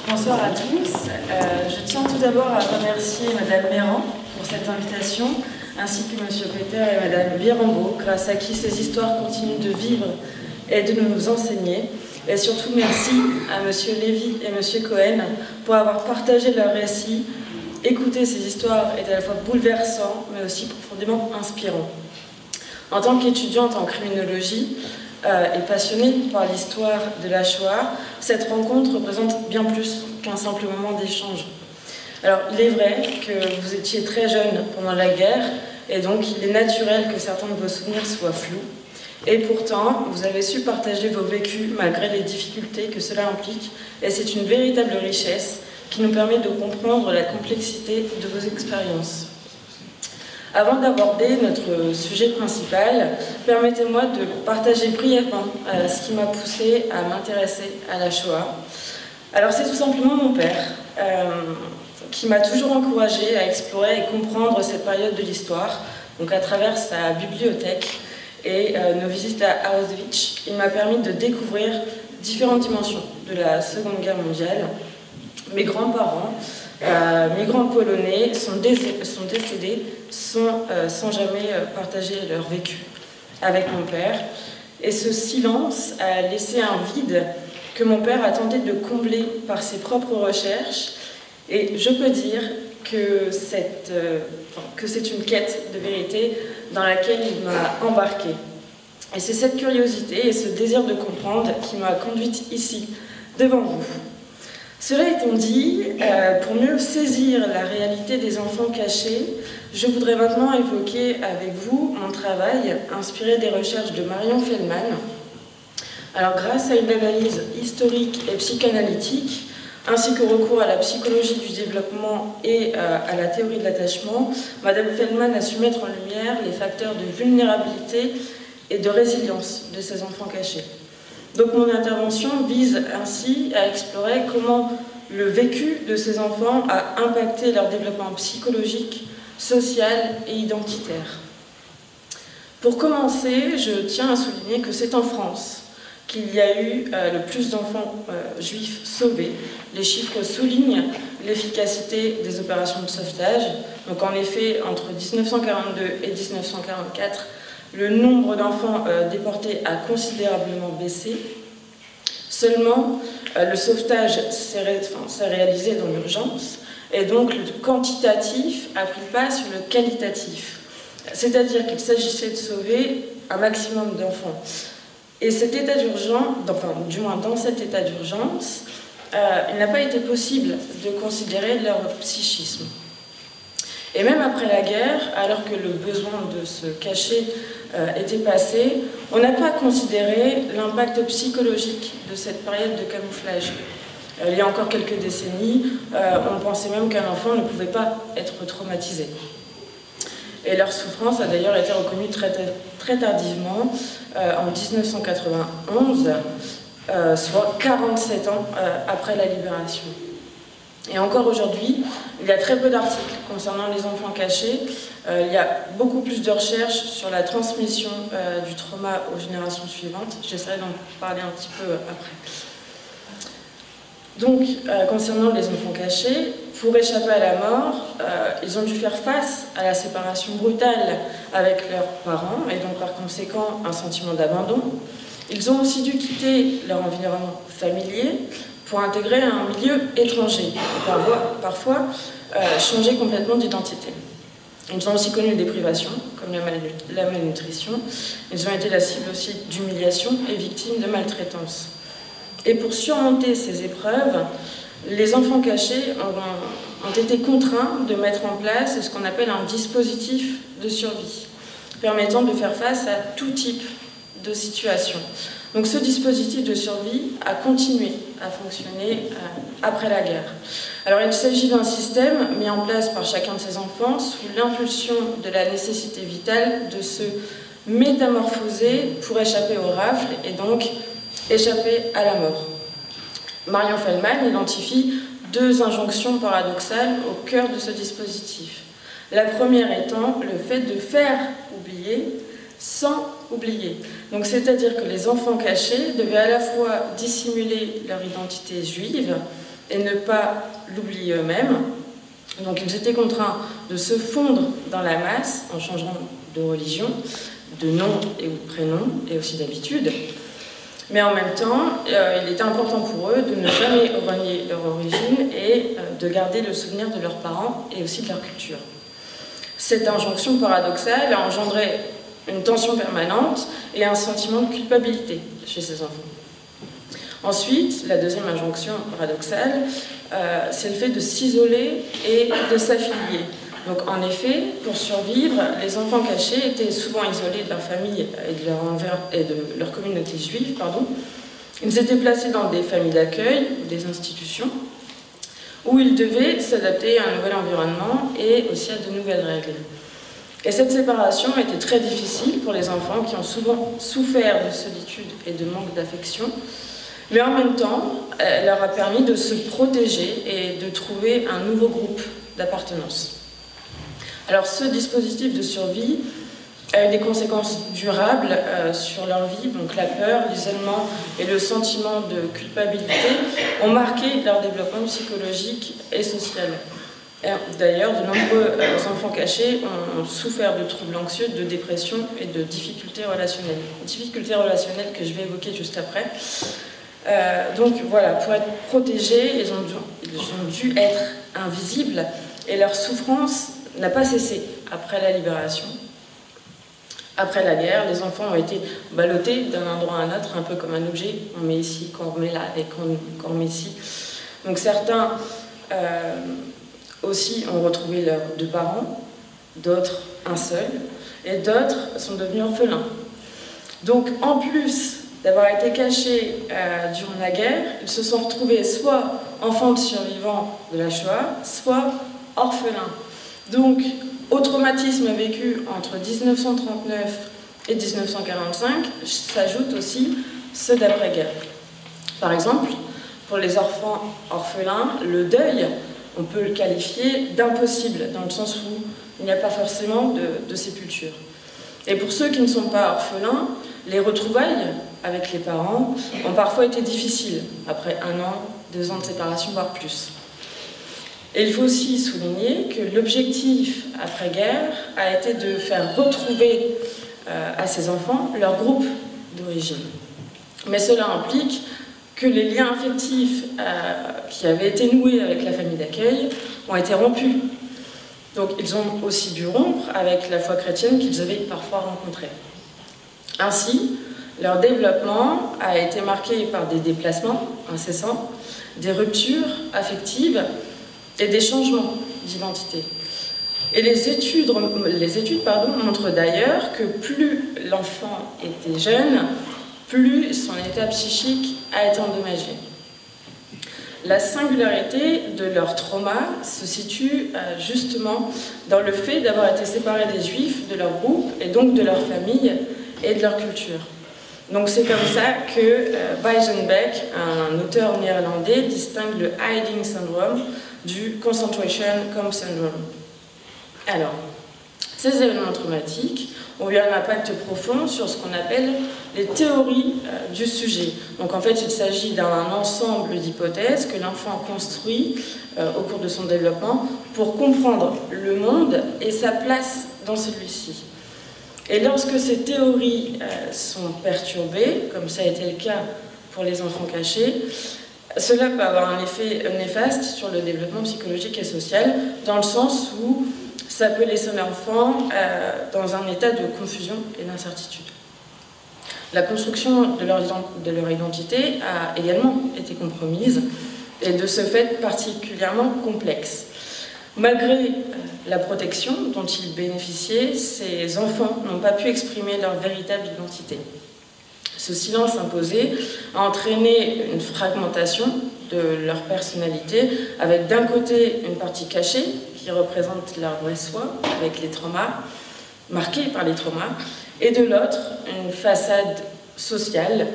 Bonsoir à tous. Je tiens tout d'abord à remercier Madame Méran pour cette invitation, ainsi que Monsieur Peter et Madame Birambeau, grâce à qui ces histoires continuent de vivre et de nous enseigner. Et surtout merci à Monsieur Lévy et Monsieur Cohen pour avoir partagé leurs récits. Écouter ces histoires est à la fois bouleversant, mais aussi profondément inspirant. En tant qu'étudiante en criminologie, et passionnée par l'histoire de la Shoah, cette rencontre représente bien plus qu'un simple moment d'échange. Alors, il est vrai que vous étiez très jeune pendant la guerre, et donc il est naturel que certains de vos souvenirs soient flous. Et pourtant, vous avez su partager vos vécus malgré les difficultés que cela implique, et c'est une véritable richesse qui nous permet de comprendre la complexité de vos expériences. Avant d'aborder notre sujet principal, permettez-moi de partager brièvement ce qui m'a poussée à m'intéresser à la Shoah. Alors c'est tout simplement mon père qui m'a toujours encouragée à explorer et comprendre cette période de l'histoire, donc à travers sa bibliothèque et nos visites à Auschwitz. Il m'a permis de découvrir différentes dimensions de la Seconde Guerre mondiale. Mes grands-parents, migrants polonais, sont décédés sans jamais partager leur vécu avec mon père. Et ce silence a laissé un vide que mon père a tenté de combler par ses propres recherches. Et je peux dire que c'est une quête de vérité dans laquelle il m'a embarquée. Et c'est cette curiosité et ce désir de comprendre qui m'a conduite ici, devant vous. Cela étant dit, pour mieux saisir la réalité des enfants cachés, je voudrais maintenant évoquer avec vous mon travail inspiré des recherches de Marion Feldman. Alors, grâce à une analyse historique et psychanalytique, ainsi qu'au recours à la psychologie du développement et à la théorie de l'attachement, Madame Feldman a su mettre en lumière les facteurs de vulnérabilité et de résilience de ces enfants cachés. Donc mon intervention vise ainsi à explorer comment le vécu de ces enfants a impacté leur développement psychologique, social et identitaire. Pour commencer, je tiens à souligner que c'est en France qu'il y a eu le plus d'enfants juifs sauvés. Les chiffres soulignent l'efficacité des opérations de sauvetage. Donc en effet, entre 1942 et 1944, le nombre d'enfants déportés a considérablement baissé. Seulement, le sauvetage s'est réalisé dans l'urgence, et donc le quantitatif a pris le pas sur le qualitatif. C'est-à-dire qu'il s'agissait de sauver un maximum d'enfants. Et cet état d'urgence, enfin du moins dans cet état d'urgence, il n'a pas été possible de considérer leur psychisme. Et même après la guerre, alors que le besoin de se cacher était passé, on n'a pas considéré l'impact psychologique de cette période de camouflage. Il y a encore quelques décennies, on pensait même qu'un enfant ne pouvait pas être traumatisé. Et leur souffrance a d'ailleurs été reconnue très tardivement, en 1991, soit 47 ans après la libération. Et encore aujourd'hui, il y a très peu d'articles concernant les enfants cachés. Il y a beaucoup plus de recherches sur la transmission du trauma aux générations suivantes. J'essaierai d'en parler un petit peu après. Donc, concernant les enfants cachés, pour échapper à la mort, ils ont dû faire face à la séparation brutale avec leurs parents et donc par conséquent un sentiment d'abandon. Ils ont aussi dû quitter leur environnement familier pour intégrer un milieu étranger et parfois changer complètement d'identité. Ils ont aussi connu des privations, comme la malnutrition. Ils ont été la cible aussi d'humiliation et victimes de maltraitance. Et pour surmonter ces épreuves, les enfants cachés ont été contraints de mettre en place ce qu'on appelle un dispositif de survie, permettant de faire face à tout type de situation. Donc ce dispositif de survie a continué à fonctionner après la guerre. Alors il s'agit d'un système mis en place par chacun de ces enfants sous l'impulsion de la nécessité vitale de se métamorphoser pour échapper aux rafles et donc échapper à la mort. Marion Feldman identifie deux injonctions paradoxales au cœur de ce dispositif. La première étant le fait de faire oublier sans oublier. Donc c'est-à-dire que les enfants cachés devaient à la fois dissimuler leur identité juive et ne pas l'oublier eux-mêmes. Donc ils étaient contraints de se fondre dans la masse en changeant de religion, de nom et ou de prénom, et aussi d'habitude. Mais en même temps, il était important pour eux de ne jamais renier leur origine et de garder le souvenir de leurs parents et aussi de leur culture. Cette injonction paradoxale a engendré une tension permanente et un sentiment de culpabilité chez ces enfants. Ensuite, la deuxième injonction paradoxale, c'est le fait de s'isoler et de s'affilier. Donc en effet, pour survivre, les enfants cachés étaient souvent isolés de leur famille et de leur communauté juive. Ils étaient placés dans des familles d'accueil ou des institutions où ils devaient s'adapter à un nouvel environnement et aussi à de nouvelles règles. Et cette séparation était très difficile pour les enfants qui ont souvent souffert de solitude et de manque d'affection, mais en même temps, elle leur a permis de se protéger et de trouver un nouveau groupe d'appartenance. Alors ce dispositif de survie a eu des conséquences durables sur leur vie, donc la peur, l'isolement et le sentiment de culpabilité ont marqué leur développement psychologique et social. D'ailleurs, de nombreux enfants cachés ont souffert de troubles anxieux, de dépression et de difficultés relationnelles. Difficultés relationnelles que je vais évoquer juste après. Donc voilà, pour être protégés, ils ont dû être invisibles et leur souffrance n'a pas cessé après la libération. Après la guerre, les enfants ont été ballottés d'un endroit à un autre, un peu comme un objet. On met ici, qu'on remet là et qu'on remet ici. Donc certains aussi ont retrouvé leurs deux parents, d'autres un seul, et d'autres sont devenus orphelins. Donc en plus d'avoir été cachés durant la guerre, ils se sont retrouvés soit enfants de survivants de la Shoah, soit orphelins. Donc, au traumatisme vécu entre 1939 et 1945 s'ajoutent aussi ceux d'après-guerre. Par exemple, pour les enfants orphelins, le deuil, on peut le qualifier d'impossible, dans le sens où il n'y a pas forcément de sépulture. Et pour ceux qui ne sont pas orphelins, les retrouvailles avec les parents ont parfois été difficiles, après 1 an, 2 ans de séparation, voire plus. Et il faut aussi souligner que l'objectif après-guerre a été de faire retrouver à ces enfants leur groupe d'origine. Mais cela implique que les liens affectifs qui avaient été noués avec la famille d'accueil ont été rompus. Donc ils ont aussi dû rompre avec la foi chrétienne qu'ils avaient parfois rencontrée. Ainsi, leur développement a été marqué par des déplacements incessants, des ruptures affectives et des changements d'identité. Et les études montrent d'ailleurs que plus l'enfant était jeune, plus son état psychique a été endommagé. La singularité de leur trauma se situe justement dans le fait d'avoir été séparés des Juifs, de leur groupe, et donc de leur famille et de leur culture. Donc c'est comme ça que Wijsenbeek, un auteur néerlandais, distingue le hiding syndrome du concentration camp syndrome. Alors, ces événements traumatiques ont eu un impact profond sur ce qu'on appelle les théories du sujet. Donc en fait, il s'agit d'un ensemble d'hypothèses que l'enfant construit au cours de son développement pour comprendre le monde et sa place dans celui-ci. Et lorsque ces théories sont perturbées, comme ça a été le cas pour les enfants cachés, cela peut avoir un effet néfaste sur le développement psychologique et social, dans le sens où ça peut laisser l'enfant dans un état de confusion et d'incertitude. La construction de leur identité a également été compromise, et de ce fait particulièrement complexe. Malgré la protection dont ils bénéficiaient, ces enfants n'ont pas pu exprimer leur véritable identité. Ce silence imposé a entraîné une fragmentation de leur personnalité, avec d'un côté une partie cachée qui représente leur vrai soi, avec les traumas, marqués par les traumas, et de l'autre une façade sociale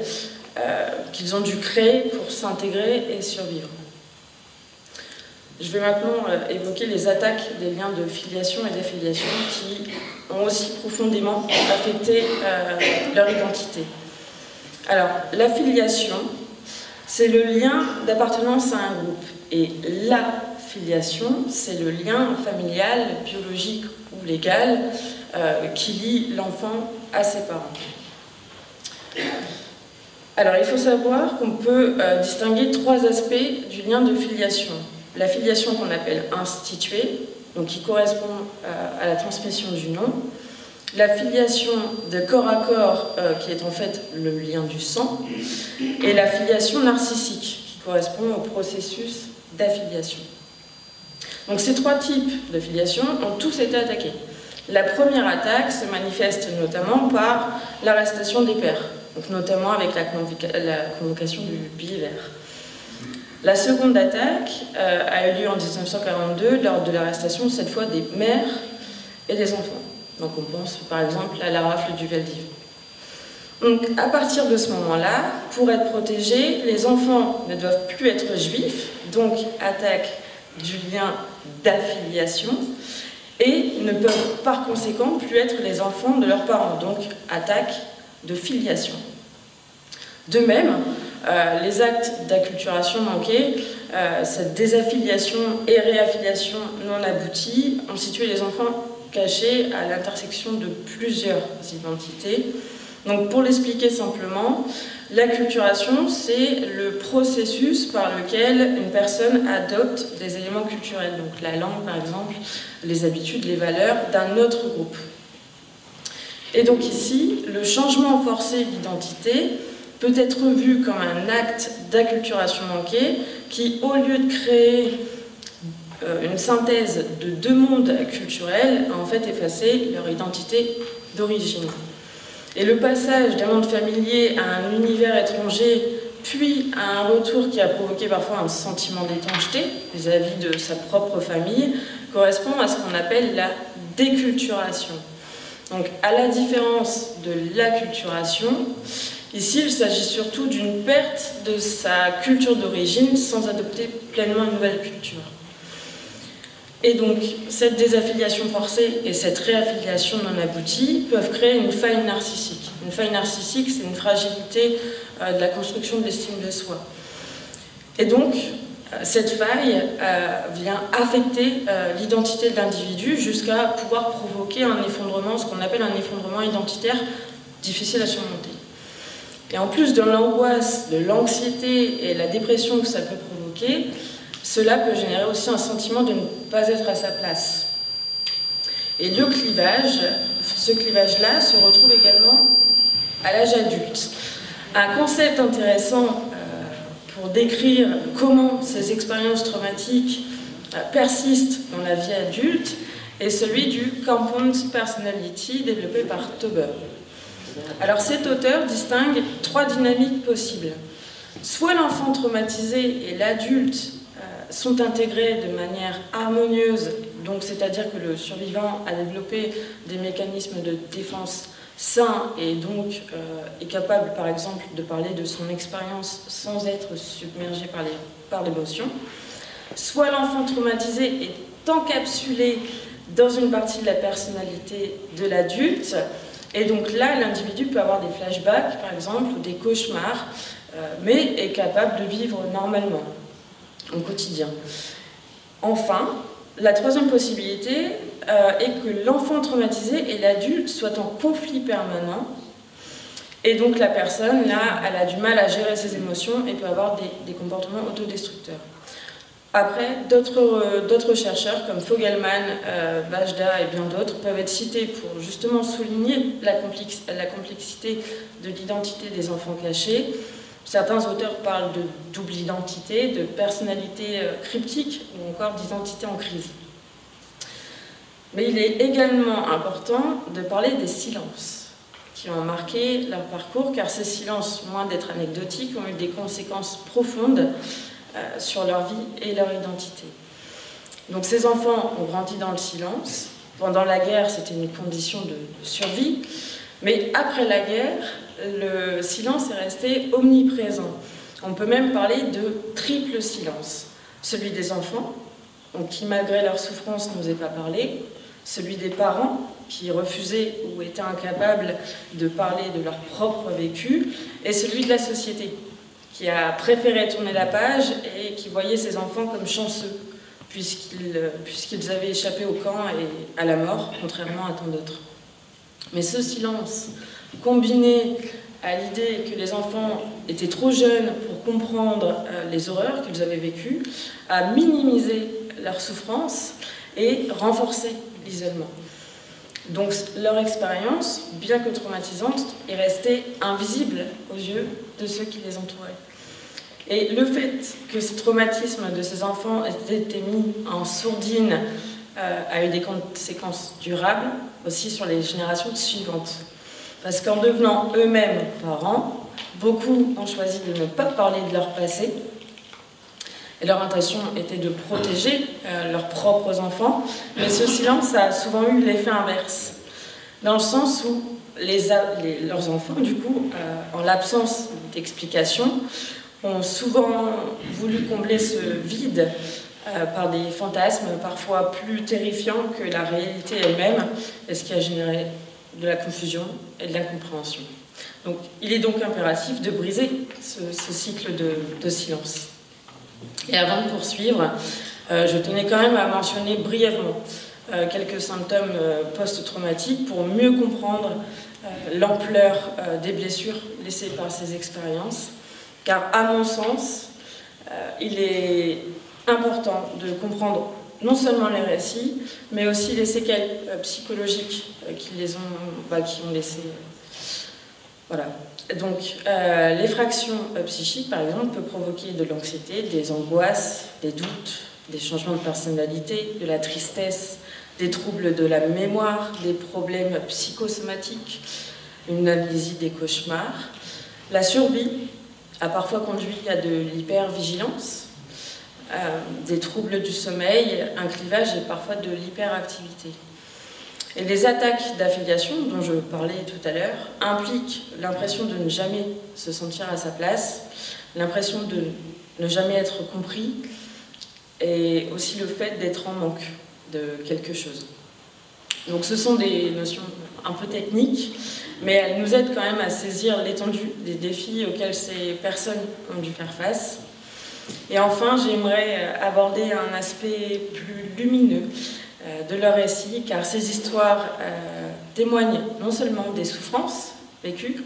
qu'ils ont dû créer pour s'intégrer et survivre. Je vais maintenant évoquer les attaques des liens de filiation et d'affiliation qui ont aussi profondément affecté leur identité. Alors, l'affiliation c'est le lien d'appartenance à un groupe. Et la filiation, c'est le lien familial, biologique ou légal qui lie l'enfant à ses parents. Alors, il faut savoir qu'on peut distinguer 3 aspects du lien de filiation. La filiation qu'on appelle instituée, donc qui correspond à la transmission du nom. La filiation de corps à corps, qui est en fait le lien du sang. Et la filiation narcissique, qui correspond au processus d'affiliation. Donc ces 3 types de filiation ont tous été attaqués. La première attaque se manifeste notamment par l'arrestation des pères, donc notamment avec la convocation du billet vert. La seconde attaque a eu lieu en 1942 lors de l'arrestation cette fois des mères et des enfants. Donc on pense par exemple à la rafle du Veldiv. Donc à partir de ce moment-là, pour être protégés, les enfants ne doivent plus être juifs, donc attaque du lien d'affiliation, et ne peuvent par conséquent plus être les enfants de leurs parents, donc attaque de filiation. De même, les actes d'acculturation manqués, cette désaffiliation et réaffiliation non aboutie ont situé les enfants cachés à l'intersection de plusieurs identités. Donc pour l'expliquer simplement, l'acculturation, c'est le processus par lequel une personne adopte des éléments culturels, donc la langue par exemple, les habitudes, les valeurs d'un autre groupe. Et donc ici, le changement forcé d'identité peut être vu comme un acte d'acculturation manquée qui, au lieu de créer une synthèse de 2 mondes culturels, a en fait effacé leur identité d'origine. Et le passage d'un monde familier à un univers étranger, puis à un retour qui a provoqué parfois un sentiment d'étrangeté vis-à-vis de sa propre famille, correspond à ce qu'on appelle la déculturation. Donc, à la différence de l'acculturation, ici il s'agit surtout d'une perte de sa culture d'origine sans adopter pleinement une nouvelle culture. Et donc, cette désaffiliation forcée et cette réaffiliation non aboutie peuvent créer une faille narcissique. Une faille narcissique, c'est une fragilité de la construction de l'estime de soi. Et donc, cette faille vient affecter l'identité de l'individu jusqu'à pouvoir provoquer un effondrement, ce qu'on appelle un effondrement identitaire difficile à surmonter. Et en plus de l'angoisse, de l'anxiété et la dépression que ça peut provoquer, cela peut générer aussi un sentiment de ne pas être à sa place. Et le clivage, ce clivage-là se retrouve également à l'âge adulte. Un concept intéressant pour décrire comment ces expériences traumatiques persistent dans la vie adulte est celui du Compound Personality développé par Tauber. Alors cet auteur distingue 3 dynamiques possibles. Soit l'enfant traumatisé et l'adulte sont intégrés de manière harmonieuse, donc c'est-à-dire que le survivant a développé des mécanismes de défense sains et donc est capable par exemple de parler de son expérience sans être submergé par l'émotion. Soit l'enfant traumatisé est encapsulé dans une partie de la personnalité de l'adulte, et donc là l'individu peut avoir des flashbacks par exemple ou des cauchemars, mais est capable de vivre normalement au quotidien. Enfin, la 3e possibilité est que l'enfant traumatisé et l'adulte soient en conflit permanent, et donc la personne, là, elle a du mal à gérer ses émotions et peut avoir des comportements autodestructeurs. Après, d'autres chercheurs comme Fogelman, Bajda et bien d'autres peuvent être cités pour justement souligner la complexité de l'identité des enfants cachés. Certains auteurs parlent de double identité, de personnalité cryptique ou encore d'identité en crise. Mais il est également important de parler des silences qui ont marqué leur parcours, car ces silences, loin d'être anecdotiques, ont eu des conséquences profondes sur leur vie et leur identité. Donc ces enfants ont grandi dans le silence. Pendant la guerre, c'était une condition de survie. Mais après la guerre, le silence est resté omniprésent. On peut même parler de triple silence. Celui des enfants, donc qui malgré leur souffrance n'osaient pas parler. Celui des parents, qui refusaient ou étaient incapables de parler de leur propre vécu. Et celui de la société, qui a préféré tourner la page et qui voyait ses enfants comme chanceux, puisqu'ils avaient échappé au camp et à la mort, contrairement à tant d'autres. Mais ce silence, combiné à l'idée que les enfants étaient trop jeunes pour comprendre les horreurs qu'ils avaient vécues, a minimisé leur souffrance et renforcé l'isolement. Donc leur expérience, bien que traumatisante, est restée invisible aux yeux de ceux qui les entouraient. Et le fait que ce traumatisme de ces enfants ait été mis en sourdine a eu des conséquences durables aussi sur les générations suivantes. Parce qu'en devenant eux-mêmes parents, beaucoup ont choisi de ne pas parler de leur passé. Et leur intention était de protéger leurs propres enfants, mais ce silence a souvent eu l'effet inverse, dans le sens où leurs enfants, du coup, en l'absence d'explication, ont souvent voulu combler ce vide par des fantasmes parfois plus terrifiants que la réalité elle-même, et ce qui a généré de la confusion et de l'incompréhension. Donc, il est donc impératif de briser ce cycle de silence. Et avant de poursuivre, je tenais quand même à mentionner brièvement quelques symptômes post-traumatiques pour mieux comprendre l'ampleur des blessures laissées par ces expériences. Car à mon sens, il est important de comprendre non seulement les récits, mais aussi les séquelles psychologiques qui ont laissé. Voilà. Donc, l'effraction psychique, par exemple, peut provoquer de l'anxiété, des angoisses, des doutes, des changements de personnalité, de la tristesse, des troubles de la mémoire, des problèmes psychosomatiques, une amnésie, des cauchemars. La survie a parfois conduit à de l'hypervigilance, des troubles du sommeil, un clivage et parfois de l'hyperactivité. Et les attaques d'affiliation, dont je parlais tout à l'heure, impliquent l'impression de ne jamais se sentir à sa place, l'impression de ne jamais être compris, et aussi le fait d'être en manque de quelque chose. Donc ce sont des notions un peu techniques, mais elles nous aident quand même à saisir l'étendue des défis auxquels ces personnes ont dû faire face. Et enfin, j'aimerais aborder un aspect plus lumineux de leur récit, car ces histoires témoignent non seulement des souffrances vécues,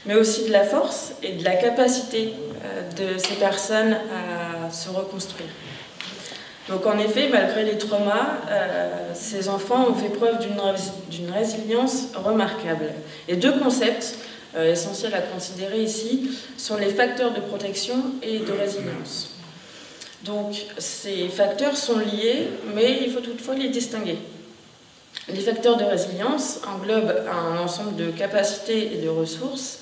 mais aussi de la force et de la capacité de ces personnes à se reconstruire. Donc en effet, malgré les traumas, ces enfants ont fait preuve d'une résilience remarquable. Et deux concepts essentiels à considérer ici sont les facteurs de protection et de résilience. Donc ces facteurs sont liés, mais il faut toutefois les distinguer. Les facteurs de résilience englobent un ensemble de capacités et de ressources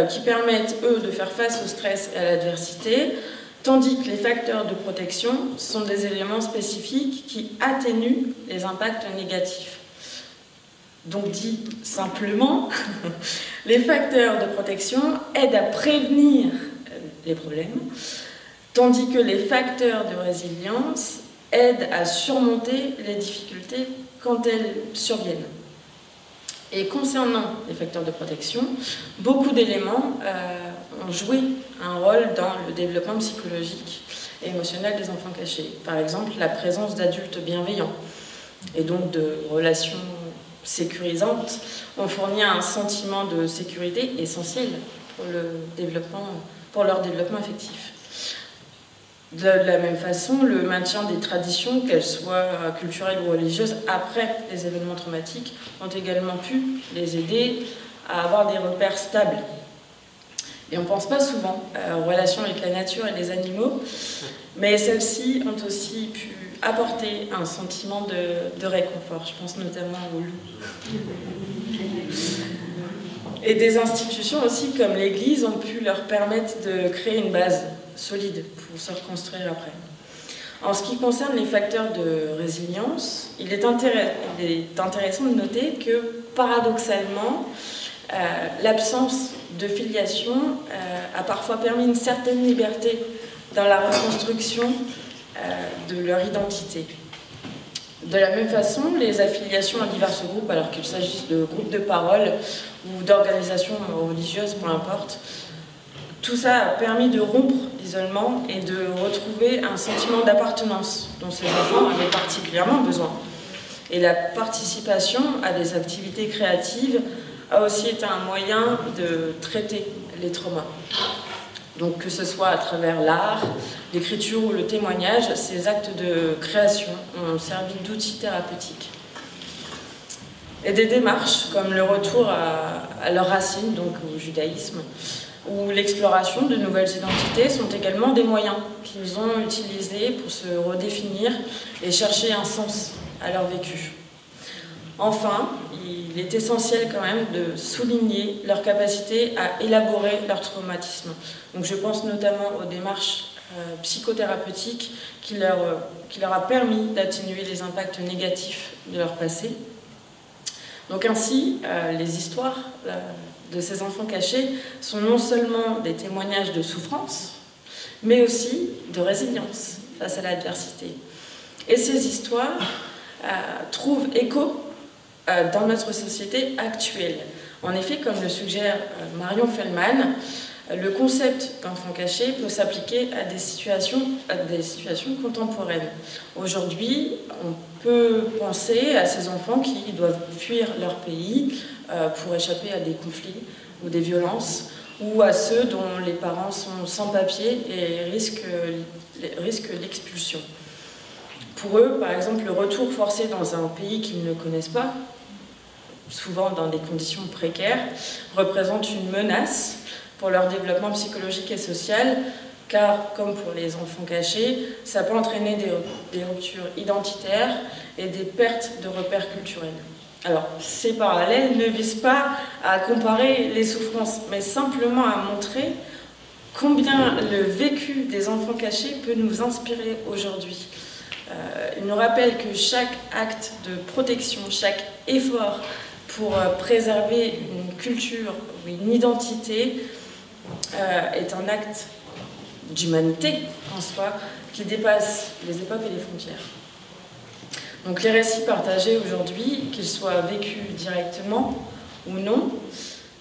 qui permettent, eux, de faire face au stress et à l'adversité, tandis que les facteurs de protection sont des éléments spécifiques qui atténuent les impacts négatifs. Donc dit simplement, les facteurs de protection aident à prévenir les problèmes, tandis que les facteurs de résilience aident à surmonter les difficultés quand elles surviennent. Et concernant les facteurs de protection, beaucoup d'éléments ont joué un rôle dans le développement psychologique et émotionnel des enfants cachés. Par exemple, la présence d'adultes bienveillants et donc de relations sécurisantes ont fourni un sentiment de sécurité essentiel pour leur développement affectif. De la même façon, le maintien des traditions, qu'elles soient culturelles ou religieuses, après les événements traumatiques, ont également pu les aider à avoir des repères stables. Et on ne pense pas souvent aux relations avec la nature et les animaux, mais celles-ci ont aussi pu apporter un sentiment de réconfort. Je pense notamment aux loups. Et des institutions aussi, comme l'Église, ont pu leur permettre de créer une base solide pour se reconstruire après. En ce qui concerne les facteurs de résilience, il est intéressant de noter que, paradoxalement, l'absence de filiation a parfois permis une certaine liberté dans la reconstruction de leur identité. De la même façon, les affiliations à divers groupes, alors qu'il s'agisse de groupes de parole ou d'organisations religieuses, peu importe, Tout ça a permis de rompre l'isolement et de retrouver un sentiment d'appartenance dont ces enfants avaient particulièrement besoin. Et la participation à des activités créatives a aussi été un moyen de traiter les traumas. Donc que ce soit à travers l'art, l'écriture ou le témoignage, ces actes de création ont servi d'outils thérapeutiques. Et des démarches comme le retour à leurs racines, donc au judaïsme, ou l'exploration de nouvelles identités sont également des moyens qu'ils ont utilisés pour se redéfinir et chercher un sens à leur vécu. Enfin, il est essentiel quand même de souligner leur capacité à élaborer leur traumatisme. Donc je pense notamment aux démarches psychothérapeutiques qui leur a permis d'atténuer les impacts négatifs de leur passé. Donc ainsi, les histoires de ces enfants cachés sont non seulement des témoignages de souffrance, mais aussi de résilience face à l'adversité. Et ces histoires trouvent écho dans notre société actuelle. En effet, comme le suggère Marion Feldman, le concept d'enfant caché peut s'appliquer à des situations contemporaines. Aujourd'hui, on peut penser à ces enfants qui doivent fuir leur pays pour échapper à des conflits ou des violences, ou à ceux dont les parents sont sans papier et risquent l'expulsion. Pour eux, par exemple, le retour forcé dans un pays qu'ils ne connaissent pas, souvent dans des conditions précaires, représente une menace pour leur développement psychologique et social, car, comme pour les enfants cachés, ça peut entraîner des ruptures identitaires et des pertes de repères culturels. Alors, ces parallèles ne visent pas à comparer les souffrances, mais simplement à montrer combien le vécu des enfants cachés peut nous inspirer aujourd'hui. Il nous rappelle que chaque acte de protection, chaque effort pour préserver une culture ou une identité est un acte d'humanité en soi qui dépasse les époques et les frontières. Donc les récits partagés aujourd'hui, qu'ils soient vécus directement ou non,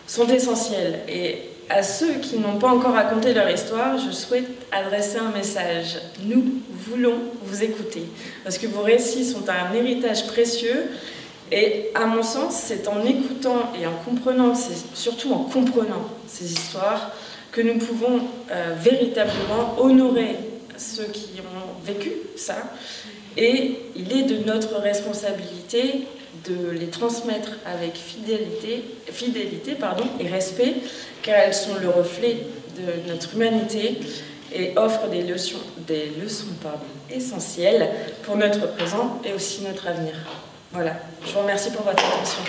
sont essentiels. Et à ceux qui n'ont pas encore raconté leur histoire, je souhaite adresser un message. Nous voulons vous écouter, parce que vos récits sont un héritage précieux. Et à mon sens, c'est en écoutant et en comprenant, surtout en comprenant ces histoires, que nous pouvons véritablement honorer ceux qui ont vécu ça. Et il est de notre responsabilité de les transmettre avec fidélité et respect, car elles sont le reflet de notre humanité et offrent des leçons essentielles pour notre présent et aussi notre avenir. Voilà, je vous remercie pour votre attention.